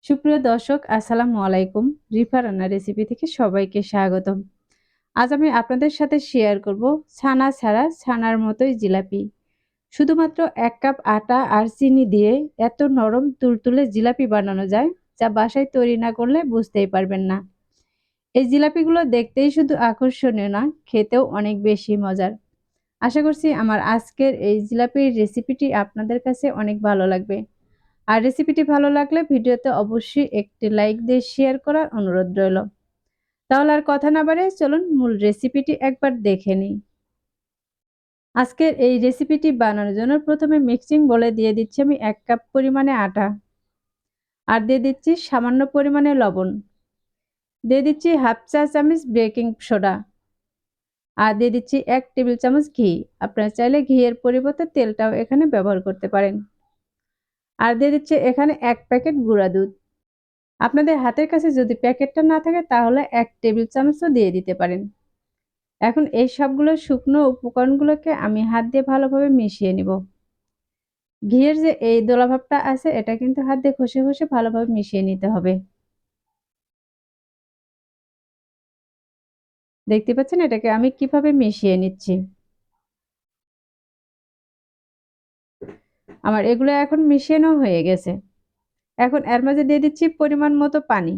সুপ্রিয় দর্শক, আসসালামু আলাইকুম। রিফা রান্না রেসিপি থেকে সবাইকে স্বাগতম। আজ আমি আপনাদের সাথে শেয়ার করব ছানা ছাড়া ছানার মতোই জিলাপি। শুধুমাত্র ১ কাপ আটা আর চিনি দিয়ে এত নরম তুলতুলে জিলাপি বানানো যায়, যা বাসায় তৈরি না করলে বুঝতেই পারবেন না। এই জিলাপিগুলো দেখতেই শুধু আকর্ষণীয় না, খেতেও অনেক বেশি মজার। আশা করছি আমার আজকের এই জিলাপির রেসিপিটি আপনাদের কাছে অনেক ভালো লাগবে। আর রেসিপিটি ভালো লাগলে ভিডিওতে অবশ্যই একটি লাইক দিয়ে শেয়ার করার অনুরোধ রইল। তাহলে আর কথা না বাড়িয়ে চলুন মূল রেসিপিটি একবার দেখে নিই। আজকের এই রেসিপিটি বানানোর জন্য প্রথমে মিক্সিং বোলে দিয়ে দিচ্ছি আমি ১ কাপ পরিমাণে আটা, আর দিয়ে দিচ্ছি সামান্য পরিমাণে লবণ, দিয়ে দিচ্ছি হাফ চা চামচ বেকিং সোডা, আর দিয়ে দিচ্ছি ১ টেবিল চামচ ঘি। আপনারা চাইলে ঘিয়ের পরিবর্তে তেলটাও এখানে ব্যবহার করতে পারেন। আর দিয়ে দিচ্ছি এখানে ১ প্যাকেট গুঁড়া দুধ। আপনাদের হাতের কাছে যদি প্যাকেটটা না থাকে তাহলে ১ টেবিল চামচও দিয়ে দিতে পারেন। এখন এই সবগুলো শুকনো উপকরণগুলোকে আমি হাত দিয়ে ভালোভাবে মিশিয়ে নিব। ঘিয়ের যে এই দোলাভাবটা আছে এটা কিন্তু হাত দিয়ে ঘষে ঘষে ভালোভাবে মিশিয়ে নিতে হবে। দেখতে পাচ্ছেন এটাকে আমি কিভাবে মিশিয়ে নিচ্ছি। আমার এগুলো এখন মিশানো হয়ে গেছে। এখন এর মাঝে দিয়ে দিচ্ছি পরিমাণ মতো পানি।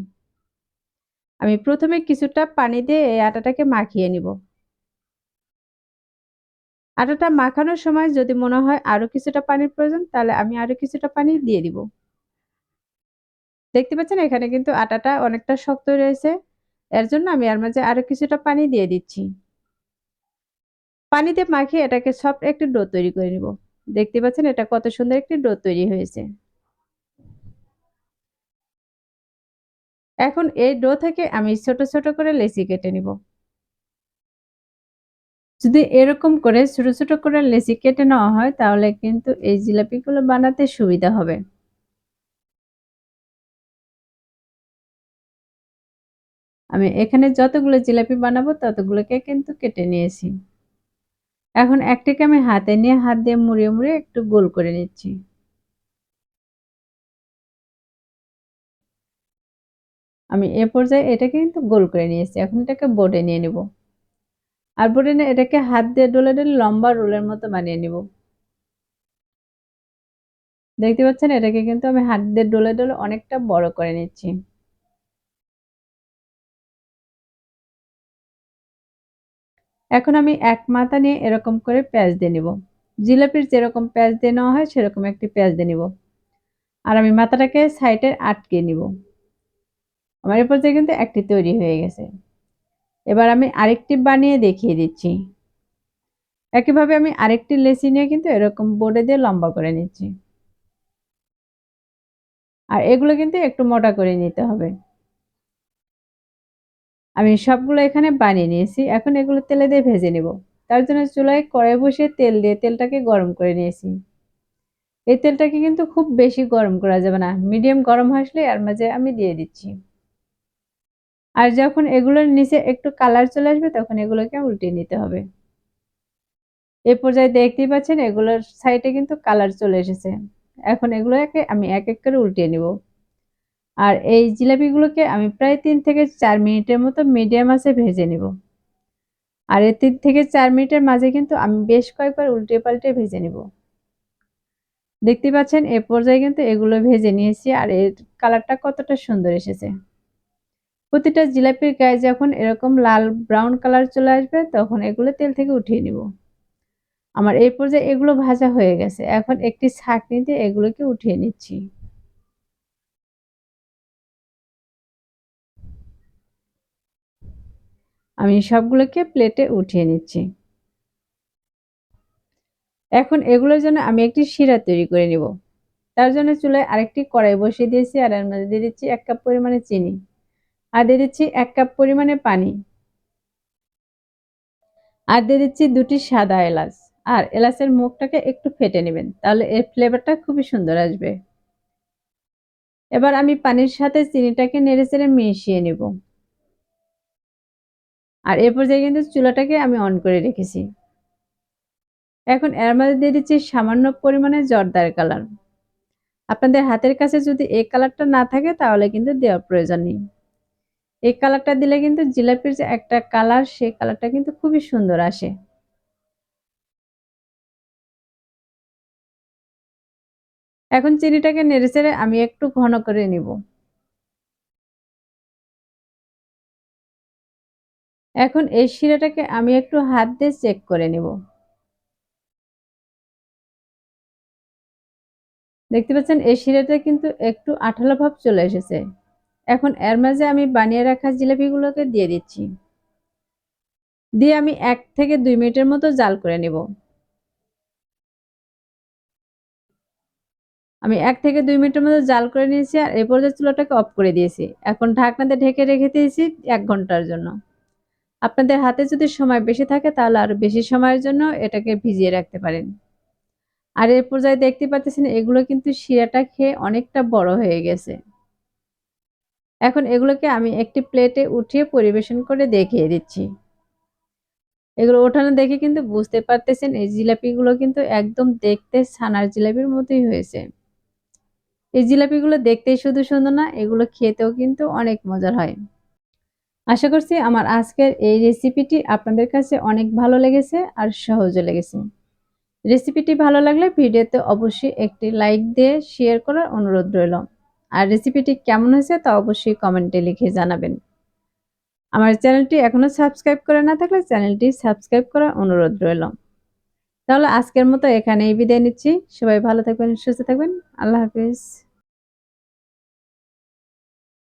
আমি প্রথমে কিছুটা পানি দিয়ে এই আটাটাকে মাখিয়ে নিব। আটাটা মাখানোর সময় যদি মনে হয় আরো কিছুটা পানির প্রয়োজন তাহলে আমি আরো কিছুটা পানি দিয়ে দিব। দেখতে পাচ্ছেন এখানে কিন্তু আটাটা অনেকটা শক্ত রয়েছে। এর জন্য আমি এর মাঝে আরো কিছুটা পানি দিয়ে দিচ্ছি। পানি দিয়ে মাখিয়ে এটাকে সফট একটি ডো তৈরি করে নিব। দেখতে পাচ্ছেন এটা কত সুন্দর একটি ডো তৈরি হয়েছে। এখন এই ডো থেকে আমি ছোট ছোট করে লেচি কেটে নিব। যদি এরকম করে ছোট ছোট করে লেচি কেটে নেওয়া হয় তাহলে কিন্তু এই জিলাপিগুলো বানাতে সুবিধা হবে। আমি এখানে যতগুলো জিলাপি বানাবো ততগুলোকে কিন্তু কেটে নিয়েছি। এখন একটাকে আমি হাতে নিয়ে হাত দিয়ে মুড়িয়ে মুড়িয়ে একটু গোল করে নিচ্ছি। আমি এ পর্যায়ে এটাকে কিন্তু গোল করে নিয়েছি। এখন এটাকে বোর্ডে নিয়ে নিব। আর বোর্ডে নিয়ে এটাকে হাত দিয়ে ডলে ডলে লম্বা রোলের মতো বানিয়ে নিব। দেখতে পাচ্ছেন এটাকে কিন্তু আমি হাত দিয়ে ডলে ডলে অনেকটা বড় করে নিচ্ছি। এখন আমি এক মাথা নিয়ে এরকম করে প্যাঁচ দিয়ে নিব। জিলাপির যেরকম প্যাঁচ দিয়ে নেওয়া হয় সেরকম একটি প্যাঁচ দিয়ে নিব। আর আমি মাথাটাকে সাইডে আটকে নিব। আমার এ পর্যায়ে কিন্তু একটি তৈরি হয়ে গেছে। এবার আমি আরেকটি বানিয়ে দেখিয়ে দিচ্ছি। একইভাবে আমি আরেকটি লেচি নিয়ে কিন্তু এরকম বোর্ডে দিয়ে লম্বা করে নিচ্ছি। আর এগুলো কিন্তু একটু মোটা করে নিতে হবে। আমি সবগুলো এখানে বানিয়ে নিয়েছি। এখন এগুলো তেলে দিয়ে ভেজে নিব। তার জন্য চুলায় কড়াই বসিয়ে তেল দিয়ে তেলটাকে গরম করে নিয়েছি। এই তেলটাকে কিন্তু খুব বেশি গরম করা যাবে না। মিডিয়াম গরম আসলে এর মাঝে আমি দিয়ে দিচ্ছি। আর যখন এগুলোর নিচে একটু কালার চলে আসবে তখন এগুলোকে উল্টিয়ে নিতে হবে। এই পর্যায়ে দেখতেই পাচ্ছেন এগুলোর সাইডে কিন্তু কালার চলে এসেছে। এখন এগুলোকে আমি এক এক করে উল্টিয়ে নিব। আর এই জিলাপিগুলোকে আমি প্রায় ৩ থেকে ৪ মিনিটের মতো মিডিয়াম আঁচে ভেজে নিব। আর এই ৩ থেকে ৪ মিনিটের মাঝে কিন্তু আমি বেশ কয়েকবার উল্টে পাল্টে ভেজে নিব। দেখতে পাচ্ছেন এ পর্যায়ে কিন্তু এগুলো ভেজে নিয়েছি আর এর কালারটা কতটা সুন্দর এসেছে। প্রতিটা জিলাপির গায়ে যখন এরকম লাল ব্রাউন কালার চলে আসবে তখন এগুলো তেল থেকে উঠিয়ে নিব। আমার এই পর্যায়ে এগুলো ভাজা হয়ে গেছে। এখন একটি ছাঁকনি দিয়ে এগুলোকে উঠিয়ে নিচ্ছি। আমি সবগুলোকে প্লেটে উঠিয়ে নিচ্ছি। এখন এগুলোর জন্য আমি একটি শিরা তৈরি করে নিব। তার জন্য চুলায় আরেকটি কড়াই বসিয়ে দিয়েছি আর এর মধ্যে দিয়ে দিচ্ছি ১ কাপ পরিমাণে চিনি। আর দিয়ে দিচ্ছি ১ কাপ পরিমাণে পানি। আর দিয়ে দিচ্ছি ২ টি সাদা এলাচ। আর এলাচের মুখটাকে একটু ফেটে নেবেন। তাহলে এর ফ্লেভারটা খুবই সুন্দর আসবে। এবার আমি পানির সাথে চিনিটাকে নেড়েচেড়ে মিশিয়ে নেব। আর এ পর্যায়ে কিন্তু চুলাটাকে আমি অন করে রেখেছি। এখন এর মধ্যে দিয়ে দিচ্ছি সামান্য পরিমাণে জর্দার কালার। আপনাদের হাতের কাছে যদি এই কালারটা না থাকে তাহলে কিন্তু দেওয়ার প্রয়োজন নেই। এই কালারটা দিলে কিন্তু জিলাপির যে একটা কালার, সেই কালারটা কিন্তু খুবই সুন্দর আসে। এখন চিনিটাকে নেড়েচেড়ে আমি একটু ঘন করে নিব। এখন এই শিরাটাকে আমি একটু হাত দিয়ে চেক করে নিব। দেখতে পাচ্ছেন এই শিরাটা কিন্তু একটু আঠালো ভাব চলে এসেছে। এখন এর মাঝে আমি বানিয়ে রাখা জিলাপিগুলোকে দিয়ে দিচ্ছি। দিয়ে আমি ১ থেকে ২ মিনিটের মতো জাল করে নিব। আমি ১ থেকে ২ মিনিটের মতো জাল করে নিয়েছি আর এই পর্যায়ে চুলাটাকে অফ করে দিয়েছি। এখন ঢাকনা দিয়ে ঢেকে রেখে দিয়েছি ১ ঘন্টার জন্য। আপনাদের হাতে যদি সময় বেশি থাকে তাহলে আরো বেশি সময়ের জন্য এটাকে ভিজিয়ে রাখতে পারেন। আর এই পর্যায়ে দেখতে পাচ্ছেন এগুলো কিন্তু শিরাটা খেয়ে অনেকটা বড় হয়ে গেছে। এখন এগুলোকে আমি একটি প্লেটে উঠিয়ে পরিবেশন করে দেখিয়ে দিচ্ছি। এগুলো ওঠানো দেখে কিন্তু বুঝতে পারতেছেন এই জিলাপিগুলো কিন্তু একদম দেখতে ছানার জিলাপির মতোই হয়েছে। এই জিলাপিগুলো দেখতেই শুধু সুন্দর না, এগুলো খেতেও কিন্তু অনেক মজার হয়। আশা করছি আমার আজকের এই রেসিপিটি আপনাদের কাছে অনেক ভালো লেগেছে আর সহজও লেগেছে। রেসিপিটি ভালো লাগলে ভিডিওতে অবশ্যই একটি লাইক দিয়ে শেয়ার করার অনুরোধ রইল। আর রেসিপিটি কেমন হয়েছে তা অবশ্যই কমেন্টে লিখে জানাবেন। আমার চ্যানেলটি এখনো সাবস্ক্রাইব করে না থাকলে চ্যানেলটি সাবস্ক্রাইব করার অনুরোধ রইল। তাহলে আজকের মতো এখানেই বিদায় নিচ্ছি। সবাই ভালো থাকবেন, সুস্থ থাকবেন। আল্লাহ হাফেজ।